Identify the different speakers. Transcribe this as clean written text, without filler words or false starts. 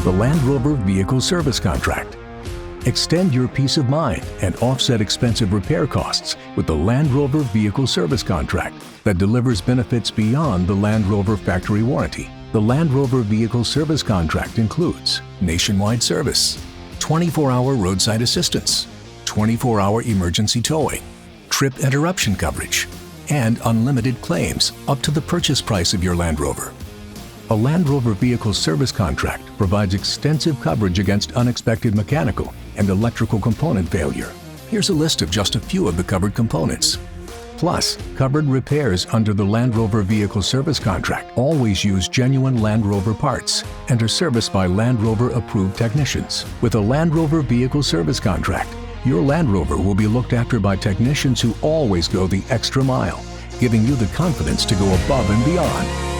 Speaker 1: the Land Rover Vehicle Service Contract. Extend your peace of mind and offset expensive repair costs with the Land Rover Vehicle Service Contract that delivers benefits beyond the Land Rover Factory warranty. The Land Rover Vehicle Service Contract includes nationwide service, 24-hour roadside assistance, 24-hour emergency towing, trip interruption coverage, and unlimited claims up to the purchase price of your Land Rover. A Land Rover Vehicle Service Contract provides extensive coverage against unexpected mechanical and electrical component failure. Here's a list of just a few of the covered components. Plus, covered repairs under the Land Rover Vehicle Service Contract always use genuine Land Rover parts and are serviced by Land Rover approved technicians. With a Land Rover Vehicle Service Contract, your Land Rover will be looked after by technicians who always go the extra mile, giving you the confidence to go above and beyond